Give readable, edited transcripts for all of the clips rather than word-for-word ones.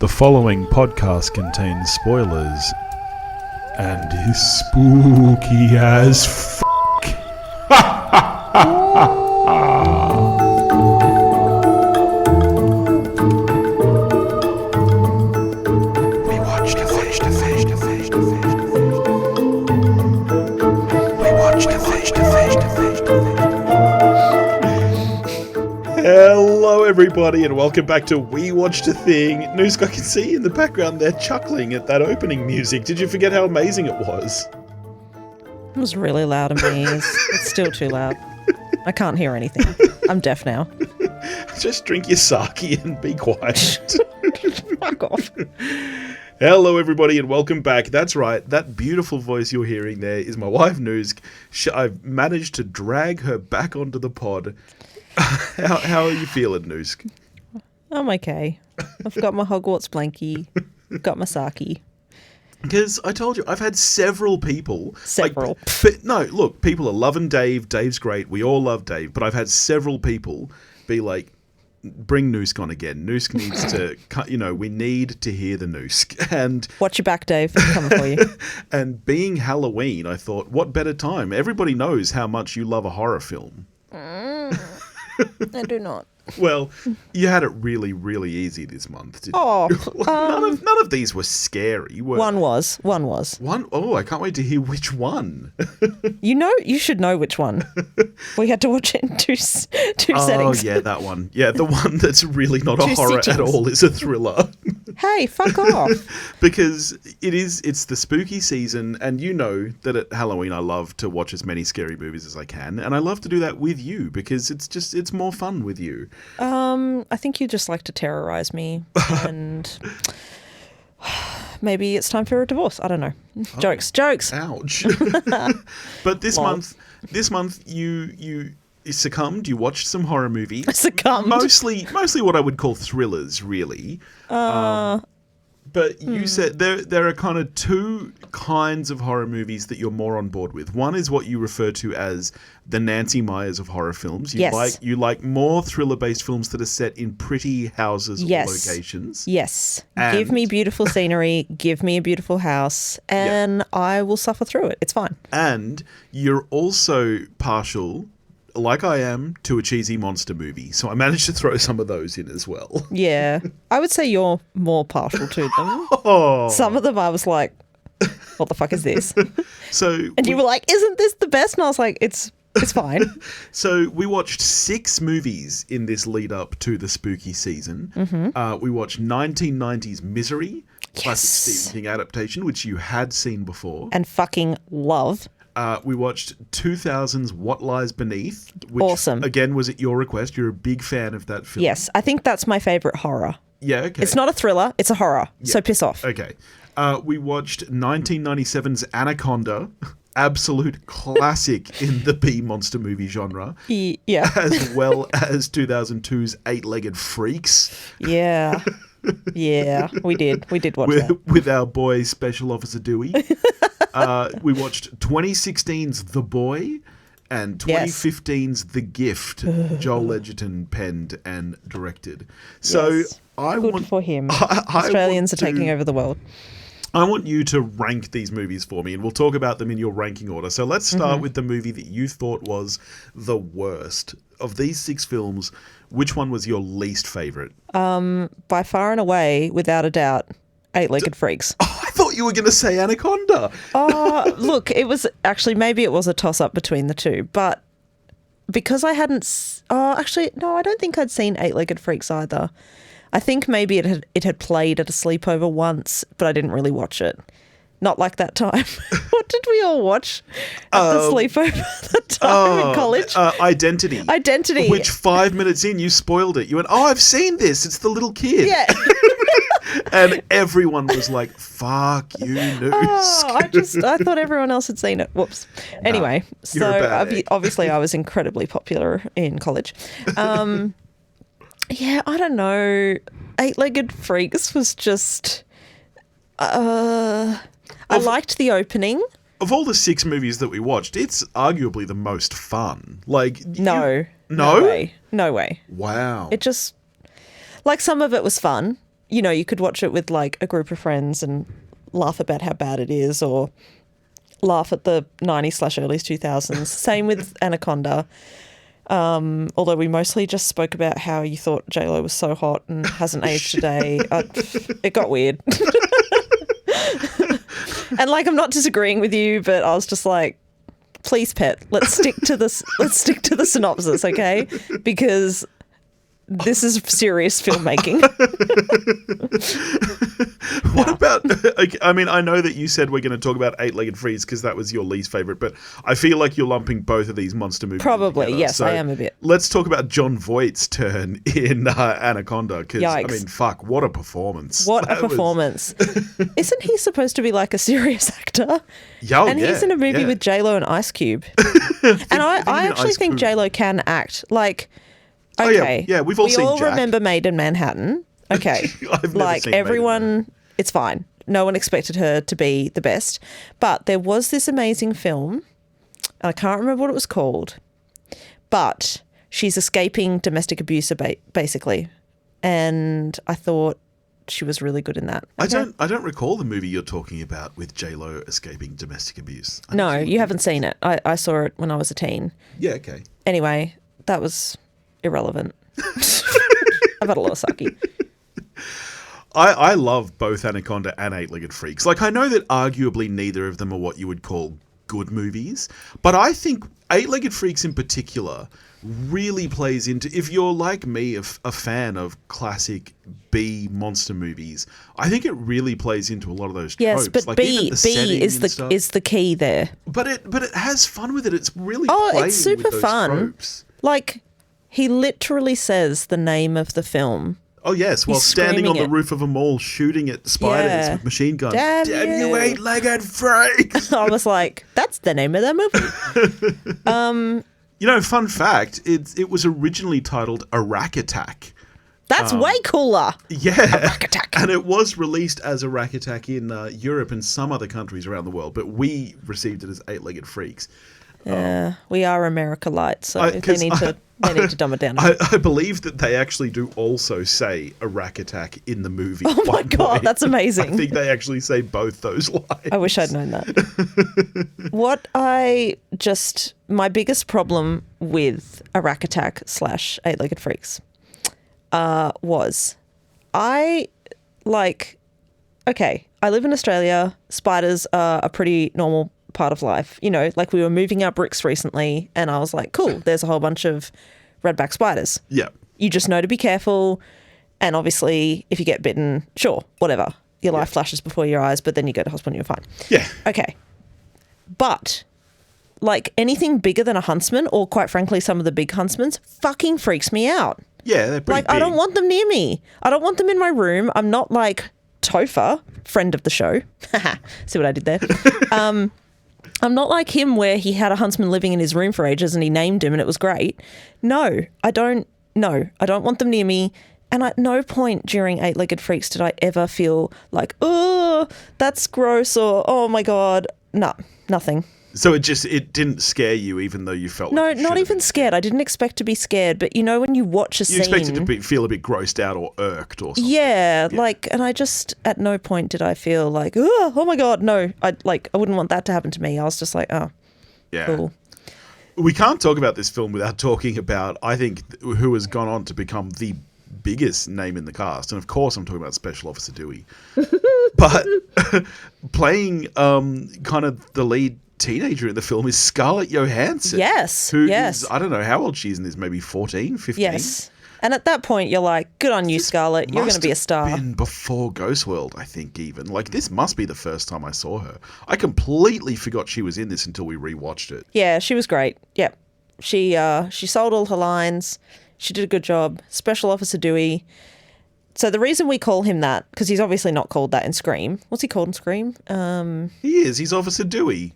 The following podcast contains spoilers and is spooky as fuck. We watched a fish, the fish, the fish, the fish, the fish. We watched a fish, the fish, the fish, the fish. Hello everybody and welcome back to We Watched a Thing. Newsk, I can see you in the background there chuckling at that opening music. Did you forget how amazing it was? It was really loud in my ears. It's still too loud. I can't hear anything. I'm deaf now. Just drink your sake and be quiet. Fuck off. Hello everybody and welcome back. That's right, that beautiful voice you're hearing there is my wife Newsk. I've managed to drag her back onto the pod. How are you feeling, Newsk? I'm okay. I've got my Hogwarts blankie. I've got my sake. Because I told you, I've had several people... Several. But no, look, people are loving Dave. Dave's great. We all love Dave. But I've had several people be like, bring Newsk on again. Newsk needs to... we need to hear the Newsk. And watch your back, Dave. I'm coming for you. And being Halloween, I thought, what better time? Everybody knows how much you love a horror film. I do not. Well, you had it really, really easy this month, didn't Oh, you? None of these were scary, were One was. One? Oh, I can't wait to hear which one. You should know which one. We had to watch it in two settings. Oh, yeah, that one. Yeah, the one that's really not a horror at all is a thriller. Hey, fuck off. Because it's the spooky season, and you know that at Halloween I love to watch as many scary movies as I can, and I love to do that with you because it's more fun with you. I think you just like to terrorize me, and maybe it's time for a divorce. I don't know. Jokes. Ouch. But this month you succumbed. You watched some horror movies. Succumbed. Mostly what I would call thrillers, really. But you said there are kind of two kinds of horror movies that you're more on board with. One is what you refer to as the Nancy Meyers of horror films. You like more thriller-based films that are set in pretty houses or locations. Yes. Give me beautiful scenery, give me a beautiful house, and I will suffer through it. It's fine. And you're also partial, like I am, to a cheesy monster movie. So I managed to throw some of those in as well. Yeah. I would say you're more partial to them. Oh. Some of them I was like, what the fuck is this? And you were like, isn't this the best? And I was like, it's fine. So we watched 6 movies in this lead up to the spooky season. Mm-hmm. We watched 1990's Misery, classic Stephen King adaptation, which you had seen before. And fucking love. We watched 2000's What Lies Beneath, which again was at your request. You're a big fan of that film. Yes, I think that's my favourite horror. Yeah, okay. It's not a thriller, it's a horror. Yeah. So piss off. Okay. We watched 1997's Anaconda, absolute classic in the B-monster movie genre. Yeah. As well as 2002's Eight-Legged Freaks. Yeah. Yeah, we did. We did watch that. With our boy Special Officer Dewey. We watched 2016's The Boy and 2015's The Gift. Joel Edgerton penned and directed. So good for him. Australians are taking over the world. I want you to rank these movies for me, and we'll talk about them in your ranking order. So let's start with the movie that you thought was the worst. Of these 6 films, which one was your least favourite? By far and away, without a doubt, Eight-Legged Freaks. Oh, I thought you were going to say Anaconda. Look, it was actually, maybe it was a toss-up between the two, but because I hadn't... actually, no, I don't think I'd seen Eight-Legged Freaks either. I think maybe it had played at a sleepover once, but I didn't really watch it. Not like that time. What did we all watch at the sleepover at the time in college? Identity. Which 5 minutes in, you spoiled it. You went, I've seen this. It's the little kid. Yeah. And everyone was like, fuck you, Newsk. I thought everyone else had seen it. Whoops. Anyway, so obviously I was incredibly popular in college. Yeah, I don't know. Eight-Legged Freaks was just... I liked the opening. Of all the 6 movies that we watched, it's arguably the most fun. Like, No? No way. Wow. It just... Like, some of it was fun. you know, you could watch it with like a group of friends and laugh about how bad it is, or laugh at the 90s/early 2000s. Same with Anaconda. Although we mostly just spoke about how you thought J-Lo was so hot and hasn't aged today. It got weird. And like, I'm not disagreeing with you, but I was just like, please, Pet, let's stick to this. Let's stick to the synopsis, okay? Because this is serious filmmaking. What about, I mean, I know that you said we're going to talk about Eight-Legged Freaks because that was your least favourite, but I feel like you're lumping both of these monster movies Probably, together. yes, So I am a bit. Let's talk about Jon Voight's turn in Anaconda because, I Yikes. mean, fuck, what a performance. What a performance. Isn't he supposed to be like a serious actor? And he's in a movie with J-Lo and Ice Cube. And I actually think J-Lo can act. Like, okay. Yeah, we've all seen We all Jack. remember Made in Manhattan. Okay. I've never like, seen Made in everyone, it's fine. No one expected her to be the best. But there was this amazing film. I can't remember what it was called. But she's escaping domestic abuse, basically. And I thought she was really good in that. Okay. I don't recall the movie you're talking about with J-Lo escaping domestic abuse. No, you haven't seen it. I saw it when I was a teen. Yeah, okay. Anyway, that was irrelevant. I've had a lot of sake. I love both Anaconda and Eight-Legged Freaks. Like, I know that arguably neither of them are what you would call good movies, but I think Eight-Legged Freaks in particular really plays into, if you're like me, a fan of classic B monster movies, I think it really plays into a lot of those Yes, tropes. but like, B even the setting is and stuff. the key there. But it has fun with it. It's really Oh, playing it's super with those fun. tropes. Like, he literally says the name of the film. Oh yes, while He's standing on screaming the it. roof of a mall shooting at spiders Yeah. with machine guns. Damn you you. Eight-Legged Freaks! I was like, that's the name of that movie. You know, fun fact, it was originally titled Iraq Attack. That's way cooler. Yeah. Iraq Attack. And it was released as Iraq Attack in Europe and some other countries around the world, but we received it as Eight-Legged Freaks. Yeah, we are America light, so they 'cause need to dumb it down. a bit. I believe that they actually do also say Iraq Attack in the movie. Oh my God, that's amazing. I think they actually say both those lines. I wish I'd known that. My biggest problem with Iraq Attack / Eight-Legged Freaks was I live in Australia. Spiders are a pretty normal part of life. You know, like we were moving our bricks recently and I was like, cool, there's a whole bunch of redback spiders. Yeah. You just know to be careful. And obviously, if you get bitten, sure, whatever. Your life flashes before your eyes, but then you go to hospital and you're fine. Yeah. Okay. But, like, anything bigger than a huntsman, or quite frankly, some of the big huntsmans, fucking freaks me out. Yeah, they're pretty Like, I don't big. want them near me. I don't want them in my room. I'm not like Topher, friend of the show. See what I did there? I'm not like him where he had a huntsman living in his room for ages and he named him and it was great. No, I don't want them near me. And at no point during Eight-Legged Freaks did I ever feel like, oh, that's gross, or oh my God. No, nothing. So it didn't scare you, even though you felt No, like you not should even have. scared. I didn't expect to be scared, but you know when you watch a You scene, expected to feel a bit grossed out or irked or something. yeah, like, and I just at no point did I feel like, oh my God, no. I wouldn't want that to happen to me. I was just like, oh, Yeah. cool. We can't talk about this film without talking about, I think, who has gone on to become the biggest name in the cast. And of course, I'm talking about Special Officer Dewey. But playing kind of the lead teenager in the film is Scarlett Johansson. Yes, Who yes. is, I don't know how old she is in this, maybe 14, 15? Yes. And at that point, you're like, good on you, Scarlett. You're going to Must be a have star. been before Ghost World, I think, even. Like, this must be the first time I saw her. I completely forgot she was in this until we rewatched it. Yeah, she was great. Yep. She sold all her lines. She did a good job. Special Officer Dewey. So the reason we call him that, because he's obviously not called that in Scream. What's he called in Scream? He is. He's Officer Dewey.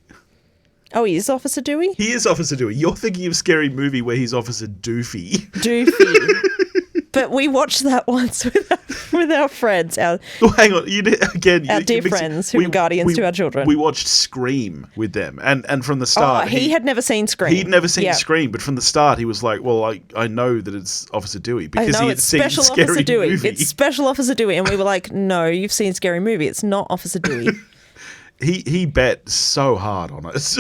Oh, he is Officer Dewey? He is Officer Dewey. You're thinking of Scary Movie where he's Officer Doofy. Doofy. But we watched that once with our friends, our Well, hang on, you did, again. our dear friends who were guardians to our children. We watched Scream with them, and from the start, he had never seen Scream. He'd never seen Scream, but from the start, he was like, "Well, I know that it's Officer Dewey because he had seen Special Scary Officer Dewey. Movie." It's Special Officer Dewey, and we were like, "No, you've seen Scary Movie. It's not Officer Dewey." He bet so hard on us.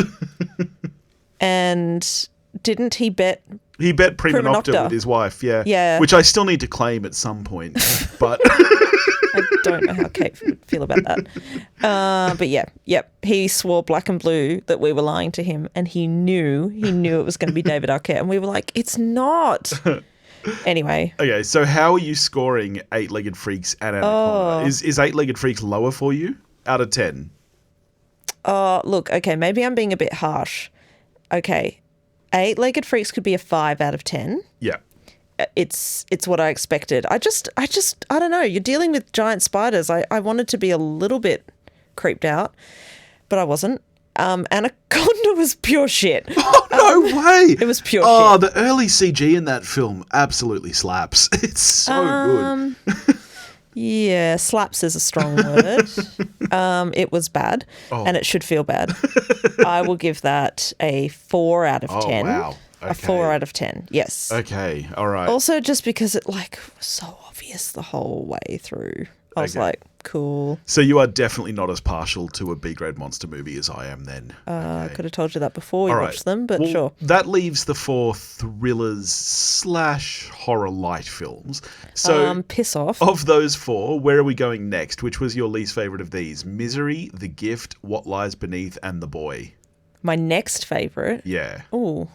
And didn't he bet? He bet Prima Nocta Nocta with his wife, yeah. Yeah. Which I still need to claim at some point, but I don't know how Kate would feel about that. But yep. He swore black and blue that we were lying to him, and he knew it was going to be David Arquette, and we were like, it's not. Anyway. Okay, so how are you scoring Eight-Legged Freaks and Anaconda? Is Eight-Legged Freaks lower for you out of 10? Look, okay, maybe I'm being a bit harsh. Okay, Eight-Legged Freaks could be a 5 out of 10. Yeah. It's what I expected. I don't know. You're dealing with giant spiders. I wanted to be a little bit creeped out, but I wasn't. Anaconda was pure shit. Oh, no way! It was pure shit. Oh, the early CG in that film absolutely slaps. It's so good. Yeah, slaps is a strong word. It was bad, and it should feel bad. I will give that a 4 out of 10. Oh, wow. Okay. A 4 out of 10, yes. Okay, all right. Also, just because it was so obvious the whole way through. I was like, cool. So you are definitely not as partial to a B-grade monster movie as I am then. I could have told you that before we watched them, but well, sure. That leaves the 4 thrillers / horror light films. So piss off. Of those 4, where are we going next? Which was your least favourite of these? Misery, The Gift, What Lies Beneath, and The Boy. My next favourite? Yeah. Ooh.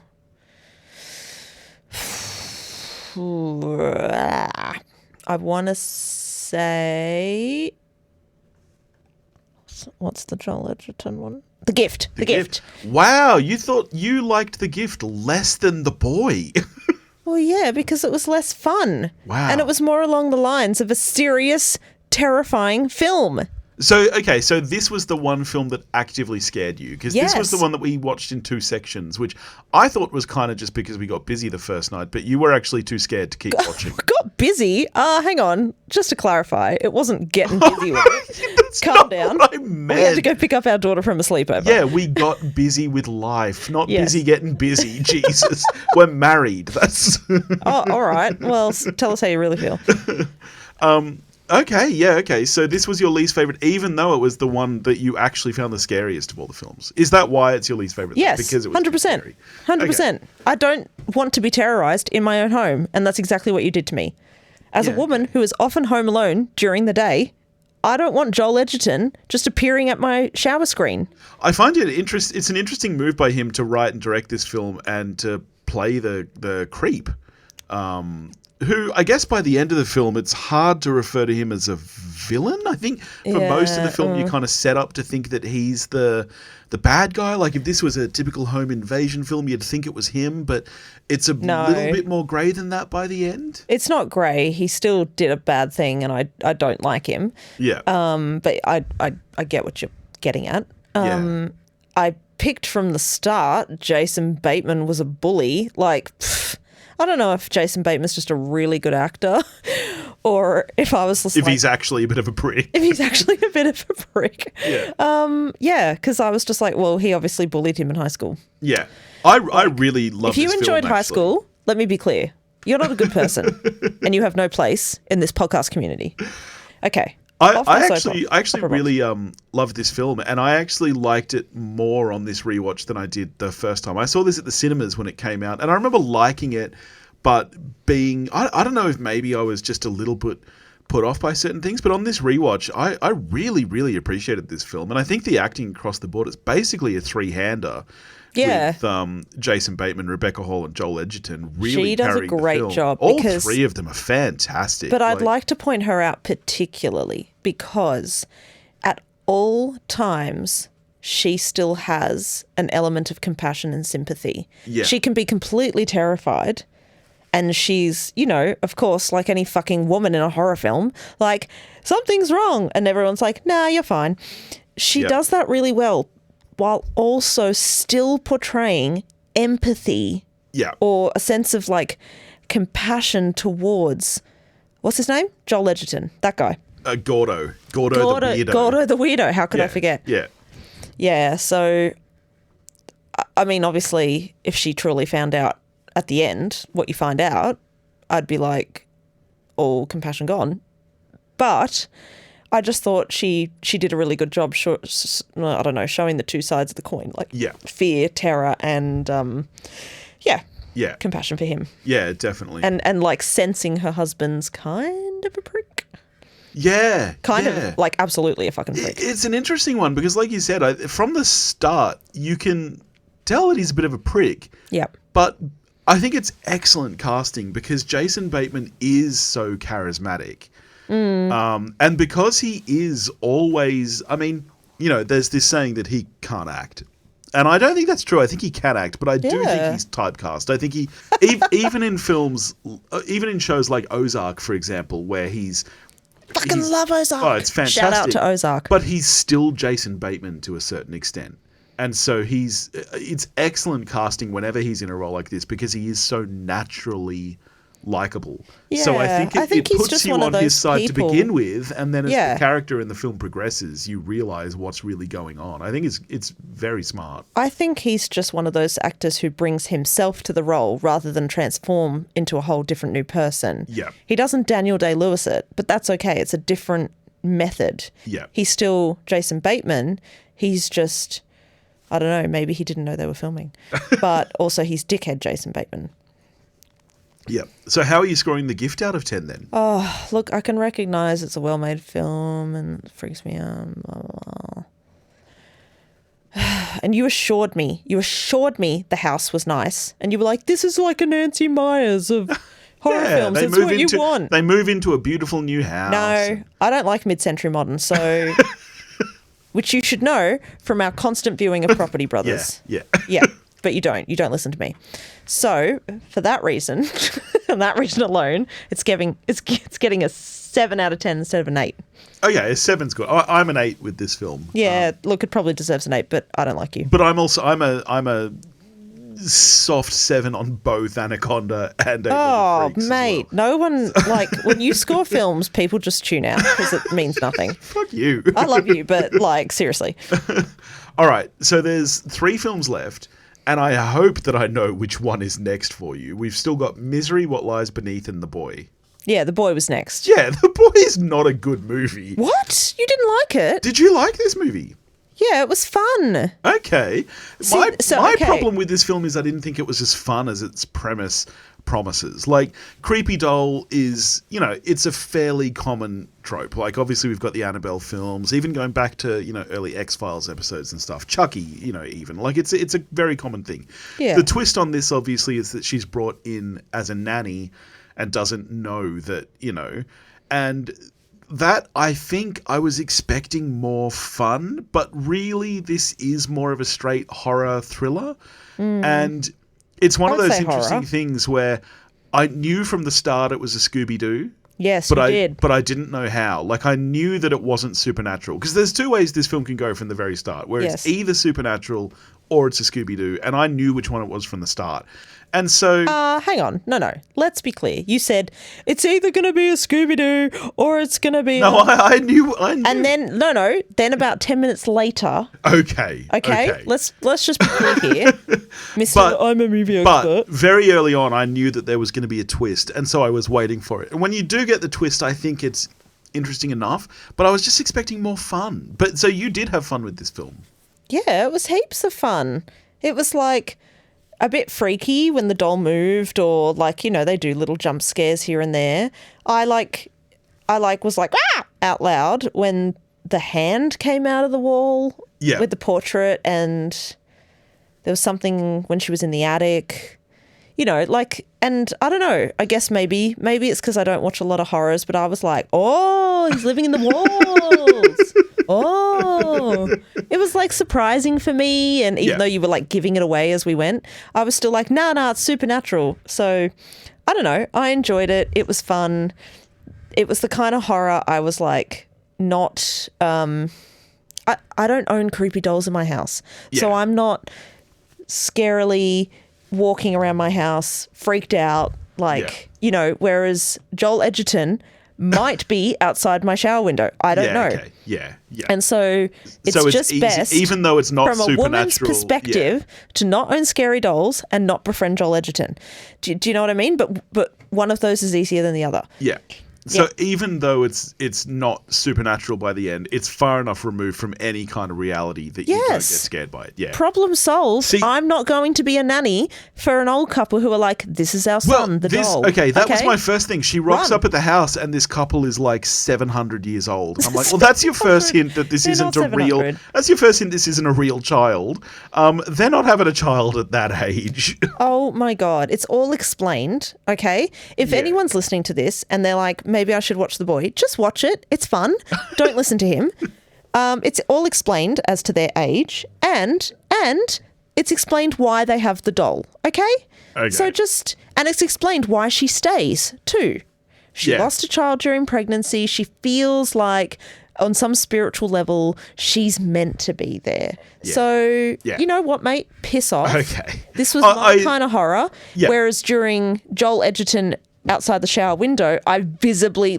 I want to say... What's the Joel Edgerton one? The Gift. The Gift. Wow, you thought you liked The Gift less than The Boy. Well, yeah, because it was less fun. Wow. And it was more along the lines of a serious, terrifying film. So, okay, so this was the one film that actively scared you, because this was the one that we watched in 2 sections, which I thought was kind of just because we got busy the first night, but you were actually too scared to keep watching. Got busy? Hang on. Just to clarify, it wasn't getting busy with it. Calm down. What I meant. We had to go pick up our daughter from a sleepover. Yeah, we got busy with life, not busy getting busy. Jesus, we're married. That's Oh, all right. Well, tell us how you really feel. Okay. So this was your least favorite, even though it was the one that you actually found the scariest of all the films. Is that why it's your least favorite? Yes, because it was 100%. 100%. Okay. I don't want to be terrorized in my own home, and that's exactly what you did to me. As a woman who is often home alone during the day, I don't want Joel Edgerton just appearing at my shower screen. I find it's an interesting move by him to write and direct this film and to play the creep. Who, I guess by the end of the film, it's hard to refer to him as a villain. I think for most of the film, you kind of set up to think that he's the bad guy. Like if this was a typical home invasion film, you'd think it was him, but it's a little bit more grey than that by the end. It's not grey. He still did a bad thing, and I don't like him. Yeah. But I get what you're getting at. I picked from the start Jason Bateman was a bully. Like, I don't know if Jason Bateman's just a really good actor or if I was just he's actually a bit of a prick. If he's actually a bit of a prick. Yeah. Because I was just like, well, he obviously bullied him in high school. Yeah. I really love this film. If you enjoyed high school, let me be clear. You're not a good person and you have no place in this podcast community. Okay. I actually really loved this film, and I actually liked it more on this rewatch than I did the first time. I saw this at the cinemas when it came out, and I remember liking it, but being I don't know if maybe I was just a little bit put off by certain things, but on this rewatch, I really, really appreciated this film, and I think the acting across the board is basically a three-hander. Yeah. With Jason Bateman, Rebecca Hall, and Joel Edgerton really she does a great job. All 3 of them are fantastic. But I'd like to point her out particularly because at all times she still has an element of compassion and sympathy. Yeah. She can be completely terrified and she's, of course, like any fucking woman in a horror film, like, something's wrong. And everyone's like, nah, you're fine. She does that really well, while also still portraying empathy or a sense of like compassion towards what's his name? Joel Edgerton, that guy. Gordo the weirdo. Gordo the weirdo. How could I forget? Yeah. Yeah, so, I mean, obviously, if she truly found out at the end what you find out, I'd be like, all compassion gone. But I just thought she did a really good job, showing the two sides of the coin, like fear, terror, and, compassion for him. Yeah, definitely. And like, sensing her husband's kind of a prick. Yeah. Kind of, like, absolutely a fucking prick. It's an interesting one because, like you said, from the start, you can tell that he's a bit of a prick. Yep. But I think it's excellent casting because Jason Bateman is so charismatic. And because he is always, I mean, you know, there's this saying that he can't act. And I don't think that's true. I think he can act, but I do think he's typecast. I think he, even in films, even in shows like Ozark, for example, where he's love Ozark. Oh, it's fantastic. Shout out to Ozark. But he's still Jason Bateman to a certain extent. And so it's excellent casting whenever he's in a role like this because he is so naturally likable. Yeah, so I think it he's puts just you one on of his those side people. to begin with, and then as the character in the film progresses, you realise what's really going on. I think it's very smart. I think he's just one of those actors who brings himself to the role rather than transform into a whole different new person. Yeah. He doesn't Daniel Day-Lewis it, but that's okay. It's a different method. Yeah. He's still Jason Bateman. He's just, I don't know, maybe he didn't know they were filming. But also he's dickhead Jason Bateman. Yeah. So how are you scoring The Gift out of 10 then? Oh, look, I can recognise it's a well-made film and it freaks me out. Blah, blah, blah. And you assured me the house was nice. And you were like, this is like a Nancy Myers of horror films. It's what you want. They move into a beautiful new house. No, I don't like mid-century modern, so... which you should know from our constant viewing of Property Brothers. Yeah. But you don't listen to me. So for that reason, and that reason alone, it's getting a 7 out of 10 instead of an 8. Oh yeah, a 7's good. I'm an 8 with this film. Yeah, look, it probably deserves an 8, but I don't like you. But I'm a soft 7 on both Anaconda and Oh, mate, no one, like, when you score films, people just tune out because it means nothing. Fuck you. I love you, but, like, seriously. All right, so there's 3 films left, and I hope that I know which one is next for you. We've still got Misery, What Lies Beneath, and The Boy. Yeah, The Boy was next. Yeah, The Boy is not a good movie. What? You didn't like it? Did you like this movie? Yeah, it was fun. Okay. My problem with this film is I didn't think it was as fun as its premise promises. Like, Creepy Doll is, you know, it's a fairly common trope. Like, obviously we've got the Annabelle films, even going back to, you know, early X-Files episodes and stuff. Chucky, you know, even. Like, it's a very common thing. Yeah. The twist on this, obviously, is that she's brought in as a nanny and doesn't know that, you know, and... that, I think I was expecting more fun, but really this is more of a straight horror thriller. And it's one of those interesting things where I knew from the start it was a Scooby-Doo. Yes, but you I did. But I didn't know how. Like, I knew that it wasn't supernatural. Because there's 2 ways this film can go from the very start, where it's either supernatural or it's a Scooby-Doo. And I knew which one it was from the start. And so... hang on. No. Let's be clear. You said, it's either going to be a Scooby-Doo or it's going to be... No, I knew. And then, then about 10 minutes later... Okay. Let's just be clear here. Mr. I'm a movie expert. But very early on, I knew that there was going to be a twist, and so I was waiting for it. And when you do get the twist, I think it's interesting enough, but I was just expecting more fun. But so you did have fun with this film. Yeah, it was heaps of fun. It was like... a bit freaky when the doll moved, or like, you know, they do little jump scares here and there. I was like ah out loud when the hand came out of the wall with the portrait, and there was something when she was in the attic. You know, like, and I don't know, I guess maybe it's because I don't watch a lot of horrors, but I was like, oh, he's living in the walls. Oh, it was like surprising for me. And even though you were like giving it away as we went, I was still like, nah, it's supernatural. So I don't know. I enjoyed it. It was fun. It was the kind of horror I was like, not, I don't own creepy dolls in my house. Yeah. So I'm not scarily walking around my house freaked out Like, whereas Joel Edgerton might be outside my shower window. I don't know. Okay. Yeah. And so it's just easy, best, even though it's not from a woman's supernatural, perspective, to not own scary dolls and not befriend Joel Edgerton. Do you know what I mean? But one of those is easier than the other. Yeah. So even though it's not supernatural by the end, it's far enough removed from any kind of reality that you don't get scared by it. Yeah. Problem solved. See, I'm not going to be a nanny for an old couple who are like, this is our son, doll. Okay, that was my first thing. She rocks up at the house and this couple is like 700 years old. I'm like, well, that's your first hint that this isn't a real... That's your first hint this isn't a real child. They're not having a child at that age. Oh my God. It's all explained, okay? If anyone's listening to this and they're like, maybe I should watch The Boy, just watch it. It's fun. Don't listen to him. It's all explained as to their age and it's explained why they have the doll, okay? So and it's explained why she stays too. She lost a child during pregnancy. She feels like on some spiritual level, she's meant to be there. Yeah. So, you know what, mate? Piss off. Okay. This was my kind of horror. Yeah. Whereas during Joel Edgerton outside the shower window, I visibly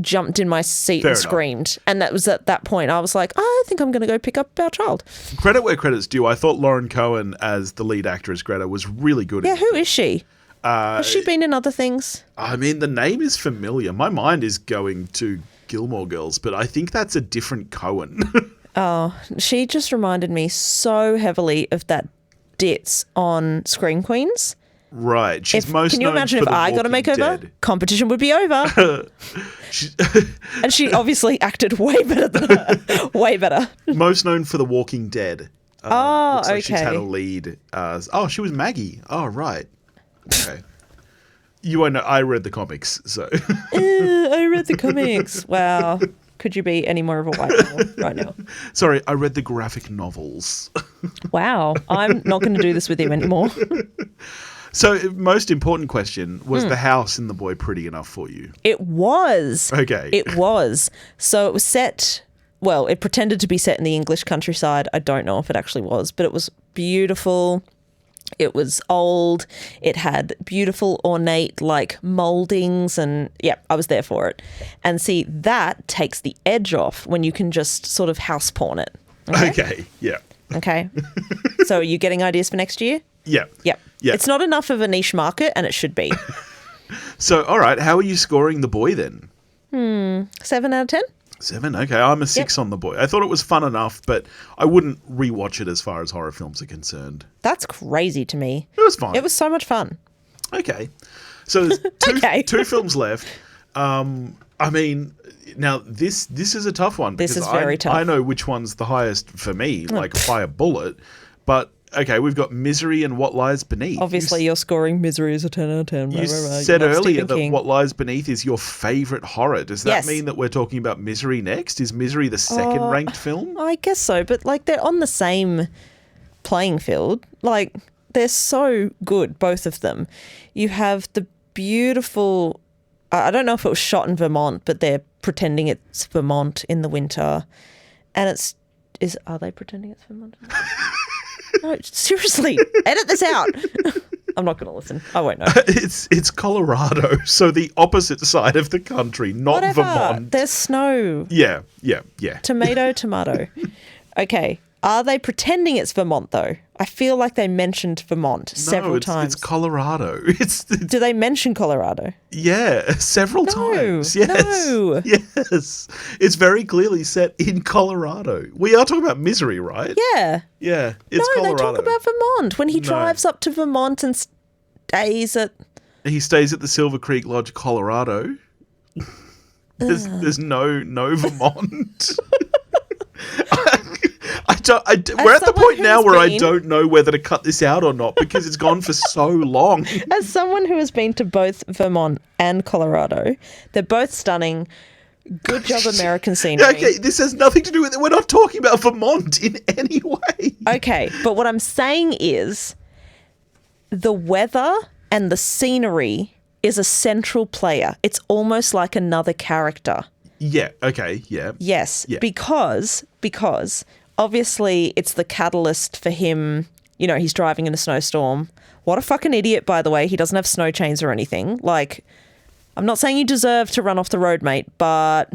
jumped in my seat and screamed. And that was at that point. I was like, I think I'm going to go pick up our child. Credit where credit's due. I thought Lauren Cohen as the lead actress, Greta, was really good. Yeah, who is she? Has she been in other things? I mean, the name is familiar. My mind is going to Gilmore Girls, but I think that's a different Cohen. Oh, she just reminded me so heavily of that ditz on Scream Queens. Right. She's most Can you imagine if I got a makeover? Dead. Competition would be over. And she obviously acted way better than her. Way better. Most known for The Walking Dead. Looks like she's had a lead. She was Maggie. Oh, right. Okay. You won't know. I read the comics, so. I read the comics. Wow. Could you be any more of a white girl right now? Sorry, I read the graphic novels. Wow. I'm not going to do this with you anymore. So, most important question, was the house in The Boy pretty enough for you? It was. Okay. It was. So it was set, well, it pretended to be set in the English countryside. I don't know if it actually was, but it was beautiful. It was old. It had beautiful, ornate, mouldings, and I was there for it. And see, that takes the edge off when you can just sort of house pawn it. Okay, yeah. Okay. So are you getting ideas for next year? Yeah. Yep. Yeah. It's not enough of a niche market, and it should be. So, all right, how are you scoring The Boy then? 7 out of 10. 7? Okay, I'm a 6 on The Boy. I thought it was fun enough, but I wouldn't rewatch it as far as horror films are concerned. That's crazy to me. It was fine. It was so much fun. Okay. So there's two films left. I mean, now this is a tough one. This is very tough. I know which one's the highest for me, by a bullet, but... Okay, we've got Misery and What Lies Beneath. Obviously, you're scoring Misery as a 10 out of 10. You said earlier that What Lies Beneath is your favourite horror. Does that mean that we're talking about Misery next? Is Misery the second-ranked film? I guess so, but they're on the same playing field. They're so good, both of them. You have the beautiful... I don't know if it was shot in Vermont, but they're pretending it's Vermont in the winter. And are they pretending it's Vermont? No, seriously, edit this out. I'm not going to listen. I won't know. It's Colorado, so the opposite side of the country, not Vermont. There's snow. Yeah. Tomato. Okay. Are they pretending it's Vermont, though? I feel like they mentioned Vermont several times. It's Colorado. Do they mention Colorado? Yeah, several times. Yes. No. Yes. It's very clearly set in Colorado. We are talking about Misery, right? Yeah. Yeah, it's Colorado. They talk about Vermont when he drives up to Vermont and stays at... He stays at the Silver Creek Lodge, Colorado. There's no Vermont. We're at the point now where I don't know whether to cut this out or not because it's gone for so long. As someone who has been to both Vermont and Colorado, they're both stunning. Good job, American scenery. Okay, this has nothing to do with it. We're not talking about Vermont in any way. Okay, but what I'm saying is the weather and the scenery is a central player. It's almost like another character. Yeah, okay, yeah. Yes, yeah. Because obviously it's the catalyst for him, you know, he's driving in a snowstorm. What a fucking idiot, by the way. He doesn't have snow chains or anything. Like, I'm not saying you deserve to run off the road, mate, but,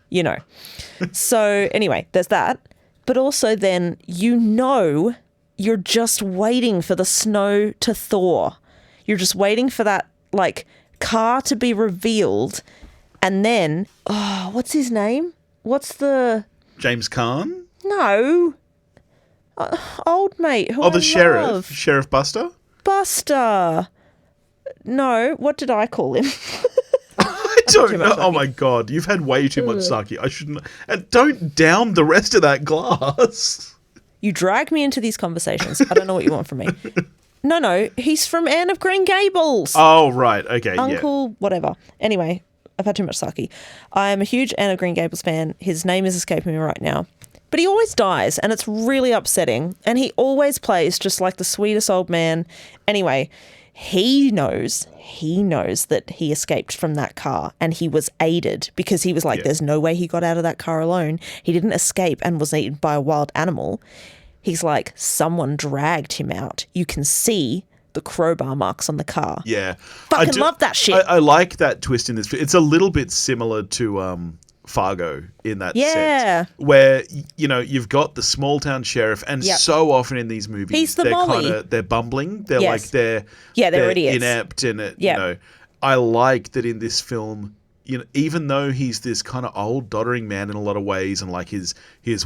you know. So anyway, there's that. But also then, you know, you're just waiting for the snow to thaw. You're just waiting for that, like, car to be revealed. And then, oh, what's his name? What's the... James Caan? No. Old mate. Who The sheriff. love. Sheriff Buster? Buster. No, what did I call him? I don't know. Oh my God. You've had way too much sake. I shouldn't. And don't down the rest of that glass. You drag me into these conversations. I don't know what you want from me. No, he's from Anne of Green Gables. Oh, right. Okay, Uncle, whatever. Anyway, I've had too much sake. I am a huge Anne of Green Gables fan. His name is escaping me right now. But he always dies, and it's really upsetting. And he always plays just like the sweetest old man. Anyway, he knows that he escaped from that car, and he was aided because he was like, there's no way he got out of that car alone. He didn't escape and was eaten by a wild animal. He's like, someone dragged him out. You can see the crowbar marks on the car. Yeah. Fucking love that shit. I like that twist in this. It's a little bit similar to Fargo in that sense. Where, you know, you've got the small town sheriff, and so often in these movies, he's the Molly. They're bumbling. They're like, they're idiots. Inept. And, you know, I like that in this film, you know, even though he's this kind of old, doddering man in a lot of ways, and like his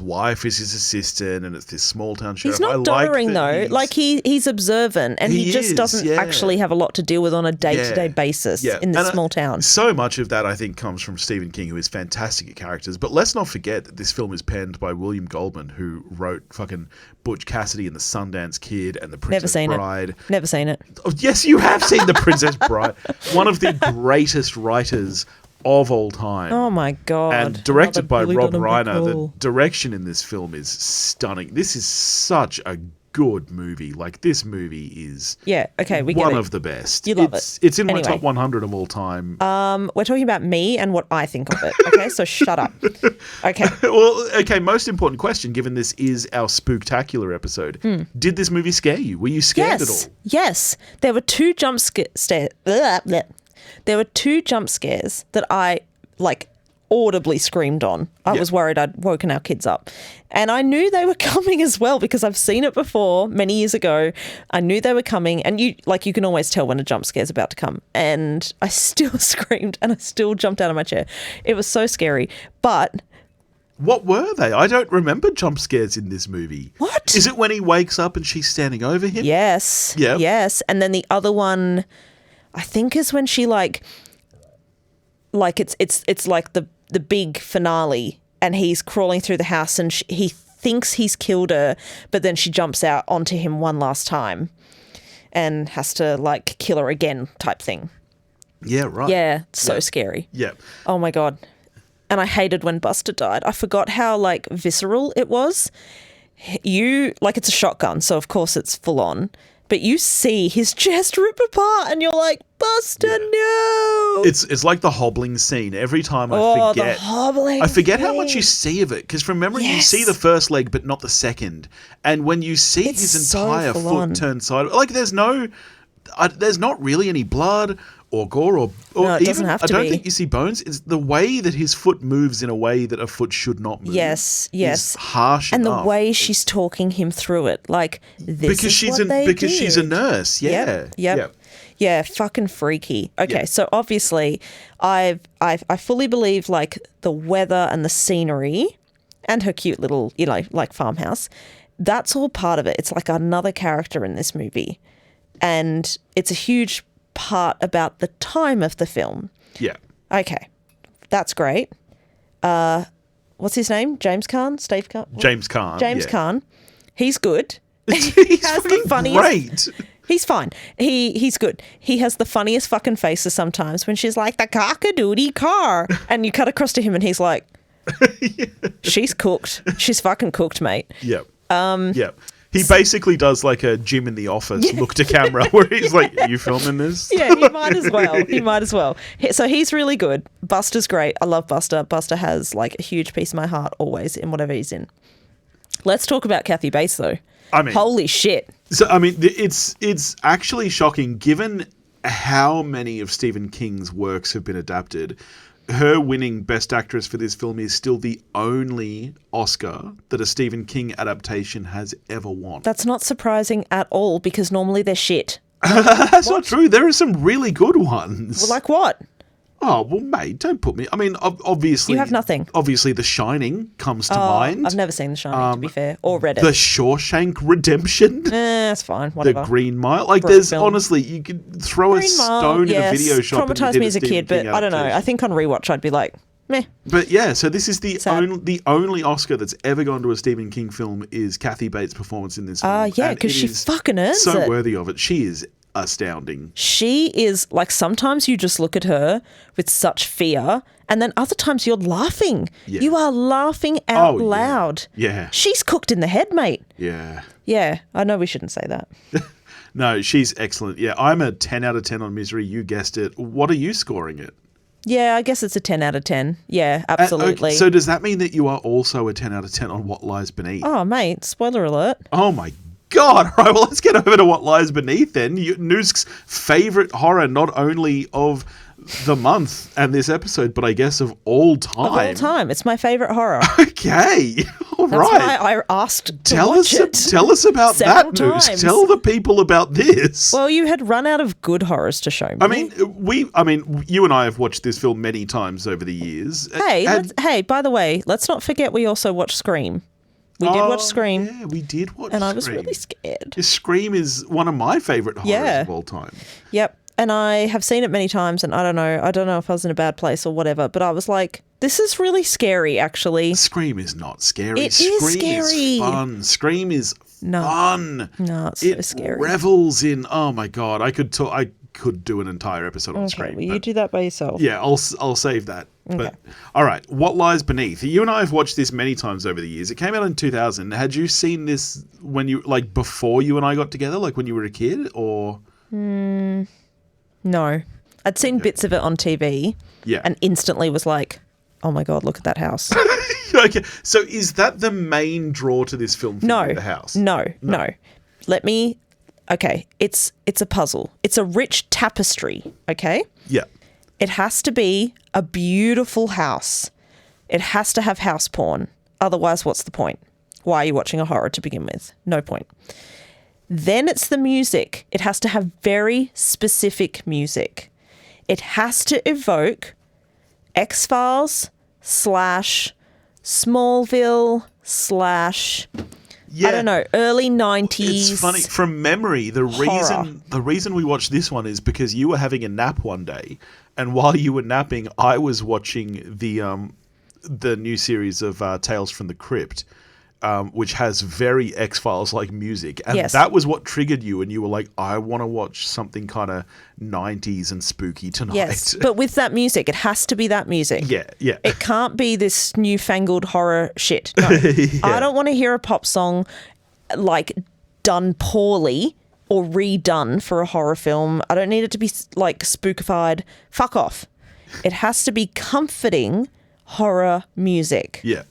wife is his assistant, and it's this small town sheriff. He's not doddering though. Like he's observant, and he just doesn't actually have a lot to deal with on a day-to-day basis in this small town. So much of that, I think, comes from Stephen King, who is fantastic at characters. But let's not forget that this film is penned by William Goldman, who wrote fucking Butch Cassidy and the Sundance Kid and the Princess Bride. Never seen it. Oh, yes, you have seen the Princess Bride. One of the greatest writers of all time. Oh my God. And directed by Rob Reiner. The direction in this film is stunning. This is such a good movie. Like, this movie is we get one it. of the best. You love it. It's in my top 100 of all time. We're talking about me and what I think of it. Okay, so shut up. Okay. Well, okay, most important question, given this is our Spooktacular episode. Did this movie scare you? Were you scared at all? Yes. There were two jump scares. There were two jump scares that I, like, audibly screamed on. I was worried I'd woken our kids up. And I knew they were coming as well because I've seen it before many years ago. I knew they were coming, and you can always tell when a jump scare is about to come. And I still screamed and I still jumped out of my chair. It was so scary. But what were they? I don't remember jump scares in this movie. What? Is it when he wakes up and she's standing over him? Yes. Yeah. Yes. And then the other one, I think, is when she like it's like the big finale, and he's crawling through the house, and he thinks he's killed her, but then she jumps out onto him one last time and has to like kill her again type thing. Yeah, right. Yeah, so scary. Yeah. Oh my God. And I hated when Buster died. I forgot how like visceral it was. It's a shotgun, so of course it's full on. But you see his chest rip apart, and you're like, Buster, no! It's like the hobbling scene. Every time I forget, how much you see of it. Because from memory, you see the first leg, but not the second. And when you see his entire foot turned sideways, like there's not really any blood or gore or no, it even, doesn't have to I don't be. think you see bones. It's the way that his foot moves in a way that a foot should not move. Yes. Is harsh and enough. the way she's talking him through it, like this because is what they did. she's a nurse. Yeah. Yep. Yeah, fucking freaky. Okay, so obviously, I fully believe like the weather and the scenery, and her cute little like farmhouse. That's all part of it. It's like another character in this movie, and it's a huge part about the time of the film. Yeah. Okay, that's great. What's his name? James Caan? Steve Caan? James Caan. James Caan. He's good. He's has fucking the funniest, great. He's fine. He's good. He has the funniest fucking faces sometimes when she's like, the cock-a-doodie car. And you cut across to him and he's like, she's cooked. She's fucking cooked, mate. Yep. Yep. He basically does like a Jim in the Office look to camera where he's like, are you filming this? Yeah, he might as well. He might as well. So he's really good. Buster's great. I love Buster. Buster has like a huge piece of my heart always in whatever he's in. Let's talk about Kathy Bates though. I mean, holy shit. So, I mean, it's actually shocking given how many of Stephen King's works have been adapted. Her winning Best Actress for this film is still the only Oscar that a Stephen King adaptation has ever won. That's not surprising at all because normally they're shit. That's not true. There are some really good ones. Well, like what? Oh, well, mate, don't put me... I mean, obviously... You have nothing. Obviously, The Shining comes to mind. I've never seen The Shining, to be fair, or read it. The Shawshank Redemption. That's fine, whatever. The Green Mile. Like, Great there's film. honestly... You could throw Green a Mile, stone in a yes, video shop and traumatized hit me a as a Stephen kid, but King I don't know. adaptation. I think on rewatch I'd be like, meh. But yeah, so this is the Sad. only Oscar that's ever gone to a Stephen King film is Kathy Bates' performance in this film. Yeah, And because it she is fucking earns so it. worthy of it. She is astounding. She is, like, sometimes you just look at her with such fear, and then other times you're laughing. Yeah. You are laughing out Oh, yeah. loud. Yeah. She's cooked in the head, mate. Yeah. Yeah, I know we shouldn't say that. No, she's excellent. Yeah, I'm a 10 out of 10 on Misery. You guessed it. What are you scoring it? Yeah, I guess it's a 10 out of 10. Yeah, absolutely. Okay, so does that mean that you are also a 10 out of 10 on What Lies Beneath? Oh, mate, spoiler alert. Oh my God. All right, well, let's get over to What Lies Beneath then. Newsk's favourite horror, not only of the month and this episode, but I guess of all time. Of all time. It's my favourite horror. Okay. All That's right. why I asked to Tell watch us about several that, Newsk. times. Tell the people about this. Well, you had run out of good horrors to show me. I mean, you and I have watched this film many times over the years. Hey, by the way, let's not forget we also watched Scream. We did watch Scream. Yeah, we did watch And Scream. I was really scared. Scream is one of my favourite horrors of all time. Yep. And I have seen it many times, and I don't know if I was in a bad place or whatever, but I was like, this is really scary, actually. Scream is not scary. It is Scream scary. is fun. Scream is fun. No, it's so scary. Revels in, oh my God, I could do an entire episode on Scream. Well, you do that by yourself. Yeah, I'll save that. Okay. But all right, What Lies Beneath? You and I have watched this many times over the years. It came out in 2000. Had you seen this when you before you and I got together, like when you were a kid, or? No. I'd seen bits of it on TV. Yeah. And instantly was like, oh my God, look at that house. Okay, so is that the main draw to this film? For you, the house? No. Okay, it's a puzzle. It's a rich tapestry. Okay. Yeah. It has to be a beautiful house. It has to have house porn. Otherwise, what's the point? Why are you watching a horror to begin with? No point. Then it's the music. It has to have very specific music. It has to evoke X-Files / Smallville / I don't know, early 90s. It's funny, from memory, the reason we watched this one is because you were having a nap one day, and while you were napping, I was watching the new series of Tales from the Crypt, which has very X-Files like music, and that was what triggered you, and you were like, I want to watch something kind of 90s and spooky tonight. Yes, but with that music, it has to be that music. Yeah. It can't be this newfangled horror shit. No. I don't want to hear a pop song like done poorly or redone for a horror film. I don't need it to be like spookified. Fuck off. It has to be comforting horror music. Yeah.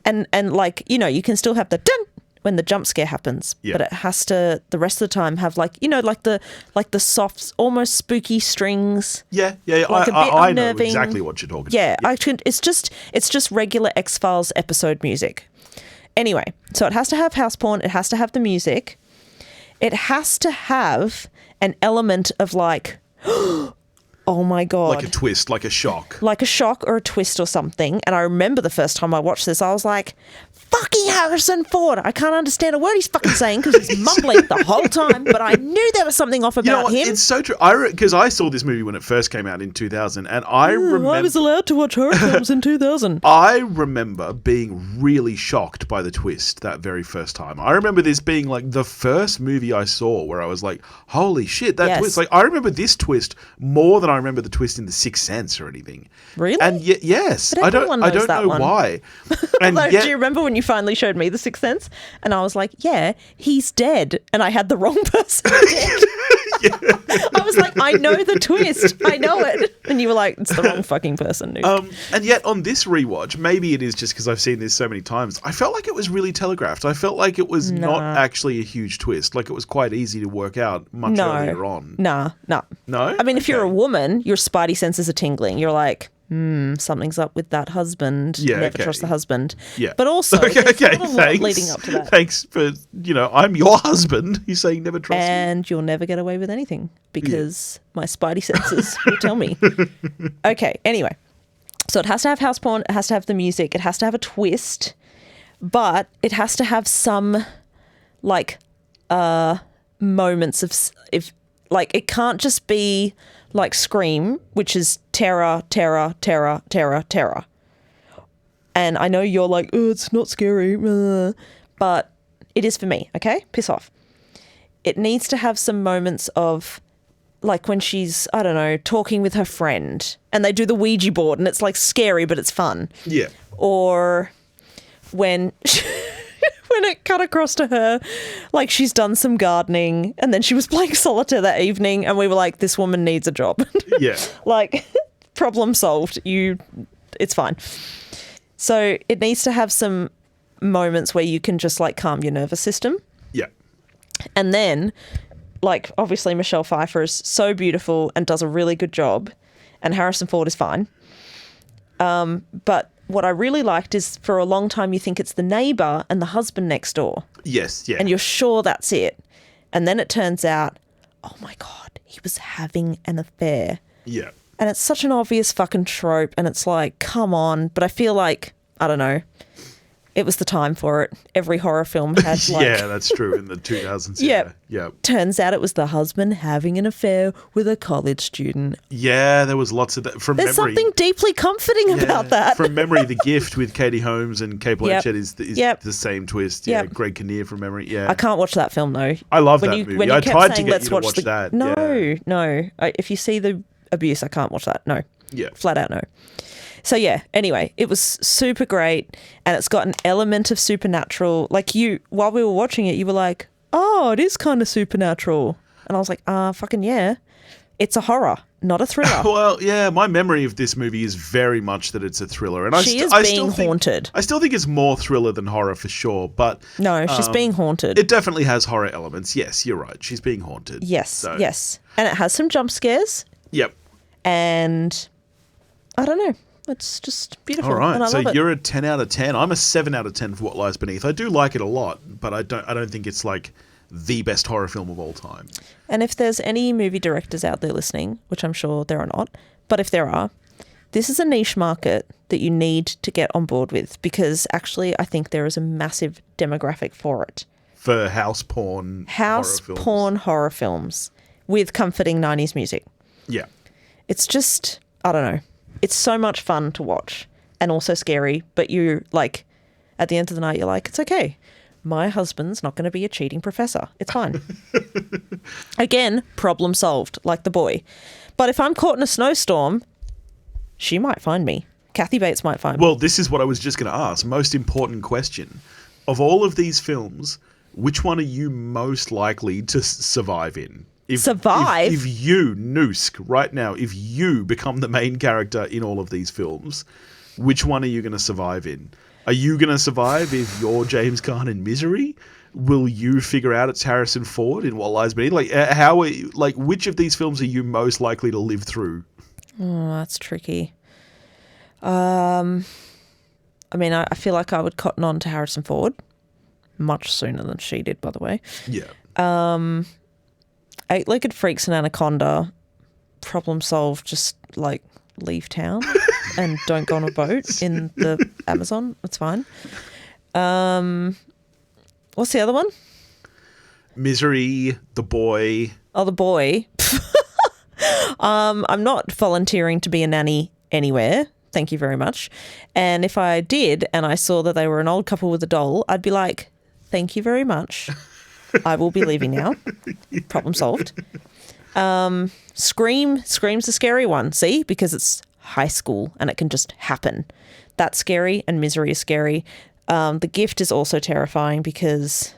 And like, you know, you can still have the dun when the jump scare happens, but it has to the rest of the time have like, you know, like the soft, almost spooky strings. Yeah. Like I know exactly what you're talking about. Yeah, it's just regular X-Files episode music. Anyway, so it has to have house porn. It has to have the music. It has to have an element of like, oh my God. Like a twist, like a shock. Like a shock or a twist or something. And I remember the first time I watched this, I was like, fucking Harrison Ford. I can't understand a word he's fucking saying because he's mumbling the whole time, but I knew there was something off about him. It's so true. Because I saw this movie when it first came out in 2000, and I remember... I was allowed to watch horror films in 2000. I remember being really shocked by the twist that very first time. I remember this being like the first movie I saw where I was like, holy shit, that twist. Like, I remember this twist more than I remember the twist in The Sixth Sense or anything. Really? And yes. But I don't know why. And do you remember when you finally showed me The Sixth Sense? And I was like, yeah, he's dead. And I had the wrong person dead. I was like, I know the twist. I know it. And you were like, it's the wrong fucking person, dude. And yet on this rewatch, maybe it is just because I've seen this so many times, I felt like it was really telegraphed. I felt like it was not actually a huge twist. Like it was quite easy to work out much earlier on. No. No? I mean, if you're a woman, your spidey senses are tingling. You're like, something's up with that husband. Yeah, Never trust the husband. Yeah. But also, there's not a lot thanks. leading up to that. Thanks for, I'm your husband. You're saying never trust me. And you'll never get away with anything because my spidey senses will tell me. Okay, anyway. So it has to have house porn. It has to have the music. It has to have a twist. But it has to have some, moments of... it can't just be... like Scream, which is terror, terror, terror, terror, terror. And I know you're like, oh, it's not scary, but it is for me, okay? Piss off. It needs to have some moments of, like when she's, I don't know, talking with her friend and they do the Ouija board and it's like scary, but it's fun. Yeah. Or when... when it cut across to her, like she's done some gardening and then she was playing solitaire that evening and we were like, this woman needs a job. Yeah. Like, problem solved. It's fine. So it needs to have some moments where you can just like calm your nervous system. Yeah. And then, like, obviously Michelle Pfeiffer is so beautiful and does a really good job and Harrison Ford is fine. But what I really liked is for a long time you think it's the neighbour and the husband next door. Yes, yeah. And you're sure that's it. And then it turns out, oh my God, he was having an affair. Yeah. And it's such an obvious fucking trope and it's like, come on. But I feel like, I don't know, it was the time for it. Every horror film had like... yeah, that's true in the 2000s. Yep. Yeah. Turns out it was the husband having an affair with a college student. Yeah, there was lots of that. From There's memory, something deeply comforting about that. From memory, The Gift with Katie Holmes and Cate Blanchett is the same twist. Yeah, Yep. Greg Kinnear from memory. Yeah. I can't watch that film though. I love that movie. When you I kept tried to saying, get let's you to watch that. No. If you see the abuse, I can't watch that. No. Yeah. Flat out no. So yeah, anyway, it was super great and it's got an element of supernatural. Like while we were watching it, you were like, oh, it is kind of supernatural. And I was like, fucking yeah. It's a horror, not a thriller. Well, yeah, my memory of this movie is very much that it's a thriller. And she is being haunted. I still think it's more thriller than horror for sure, but... No, she's being haunted. It definitely has horror elements. Yes, you're right. She's being haunted. Yes. And it has some jump scares. Yep. And I don't know. It's just beautiful. All right, and I so love it. you're a 10 out of 10. I'm a 7 out of 10 for What Lies Beneath. I do like it a lot, but I don't think it's like the best horror film of all time. And if there's any movie directors out there listening, which I'm sure there are not, but if there are, this is a niche market that you need to get on board with because actually I think there is a massive demographic for it. For house porn horror films with comforting 90s music. Yeah. It's just, I don't know. It's so much fun to watch and also scary, but you like, at the end of the night, you're like, it's okay. My husband's not going to be a cheating professor. It's fine. Again, problem solved, like the boy. But if I'm caught in a snowstorm, she might find me. Kathy Bates might find me. Well, this is what I was just going to ask. Most important question. Of all of these films, which one are you most likely to survive in? Survive? If you, Newsk, right now, if you become the main character in all of these films, which one are you going to survive in? Are you going to survive if you're James Caan in Misery? Will you figure out it's Harrison Ford in What Lies Beneath? Which of these films are you most likely to live through? Oh, that's tricky. I mean, I feel like I would cotton on to Harrison Ford much sooner than she did, by the way. Yeah. Eight-legged freaks and Anaconda, problem solved, just like leave town and don't go on a boat in the Amazon. It's fine. What's the other one? Misery, The Boy. Oh, The Boy. I'm not volunteering to be a nanny anywhere. Thank you very much. And if I did and I saw that they were an old couple with a doll, I'd be like, thank you very much. I will be leaving now. Problem solved. Scream's a scary one. See? Because it's high school and it can just happen. That's scary and Misery is scary. The Gift is also terrifying because,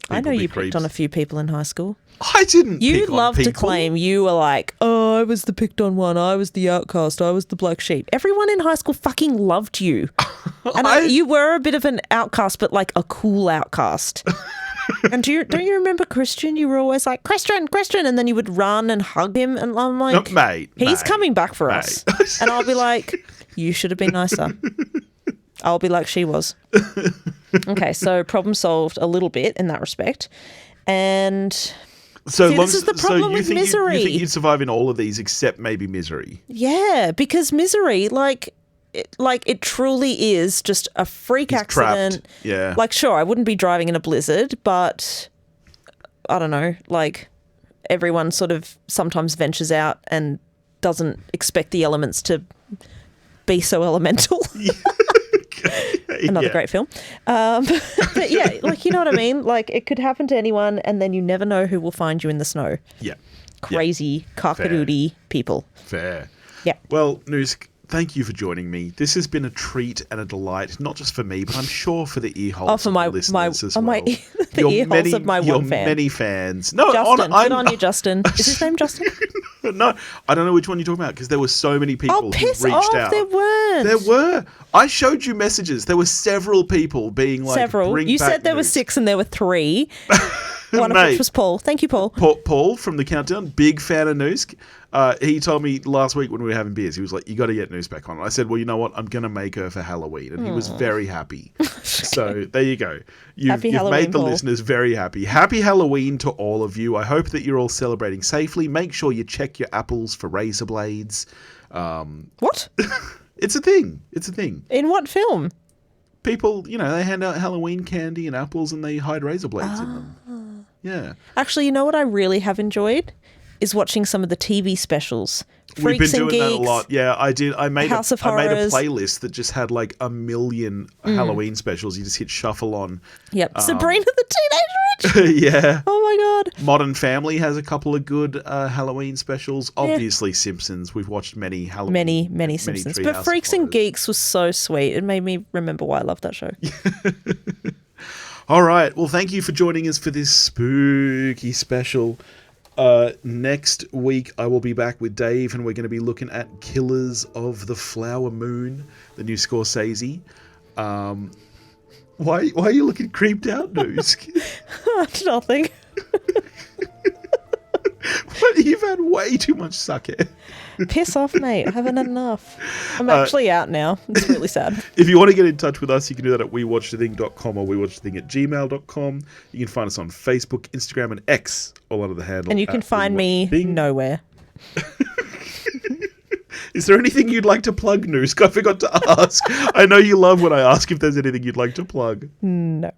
I know be you creeps. picked on a few people in high school. I didn't. You pick on love to people. claim you were like, oh, I was the picked on one. I was the outcast. I was the black sheep. Everyone in high school fucking loved you. And you were a bit of an outcast, but like a cool outcast. And don't you remember Christian? You were always like, Christian, and then you would run and hug him. And I'm like, mate, he's coming back for us. And I'll be like, you should have been nicer. I'll be like she was. Okay, so problem solved a little bit in that respect. And so this is the problem with Misery. You think you'd survive in all of these except maybe Misery? Yeah, because Misery, it truly is just a freak accident. Trapped. Yeah. Like, sure, I wouldn't be driving in a blizzard, but I don't know, like everyone sort of sometimes ventures out and doesn't expect the elements to be so elemental. Another great film. But yeah, like, you know what I mean? Like, it could happen to anyone, and then you never know who will find you in the snow. Yeah. Crazy, cock-a-doodle people. Fair. Yeah. Well, Newsk, thank you for joining me. This has been a treat and a delight, not just for me, but I'm sure for the ear holes for of my the listeners as well. the ear holes of my one fan. Many fans. No, Justin, good on you, Justin. Is his name Justin? No, I don't know which one you're talking about because there were so many people who piss reached off, out. there weren't. There were. I showed you messages. There were several people being like, Bring You back said there were Newsk. 6 and there were 3. One of Mate. which was Paul. Thank you, Paul. Paul from the Countdown, big fan of Newsk. He told me last week when we were having beers, he was like, you got to get Newsk back on. I said, well, you know what? I'm going to make her for Halloween. And he was very happy. So there you go. You've made the Paul. listeners very happy. Happy Halloween to all of you. I hope that you're all celebrating safely. Make sure you check your apples for razor blades. What? It's a thing. It's a thing. In what film? People, they hand out Halloween candy and apples and they hide razor blades in them. Yeah. Actually, you know what I really have enjoyed? Is watching some of the TV specials. We've Freaks been and doing that a Geeks. lot. Yeah, I did. I made House of I made a Horrors. playlist that just had like a million Halloween specials. You just hit shuffle on. Yep. Sabrina the Teenage Witch. Yeah. Oh my god. Modern Family has a couple of good Halloween specials. Obviously, Simpsons. We've watched many Halloween. Many Simpsons. Treehouse But of Freaks and Horrors. Geeks was so sweet. It made me remember why I loved that show. All right. Well, thank you for joining us for this spooky special. Next week, I will be back with Dave, and we're going to be looking at Killers of the Flower Moon, the new Scorsese. Why are you looking creeped out, Newsk? Nothing. You've had way too much sake. Piss off, mate. I haven't had enough. I'm actually out now. It's really sad. If you want to get in touch with us, you can do that at wewatchthething.com or wewatchthething@gmail.com. You can find us on Facebook, Instagram, and X, all under the handle. And you can find me nowhere. Is there anything you'd like to plug, Newsk? I forgot to ask. I know you love when I ask if there's anything you'd like to plug. No.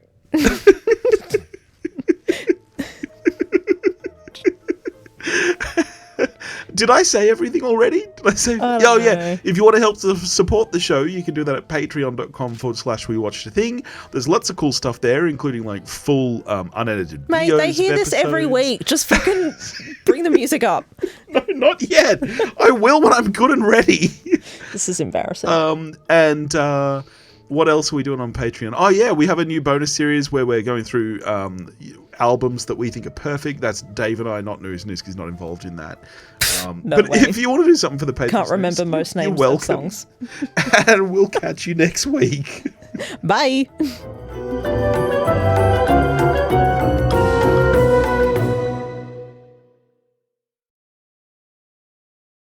Did I say everything already? Did I say? I don't know. Yeah. If you want to help to support the show, you can do that at patreon.com/wewatchthething. There's lots of cool stuff there, including like full unedited Mate, videos they hear of this every episodes. week. Just fucking bring the music up. No, not yet. I will when I'm good and ready. This is embarrassing. What else are we doing on Patreon? Oh, yeah, we have a new bonus series where we're going through albums that we think are perfect. That's Dave and I, not Newsk. Newsk is not involved in that. But way. if you want to do something for the Patreon, Can't remember most names you're of welcome. songs. And we'll catch you next week. Bye.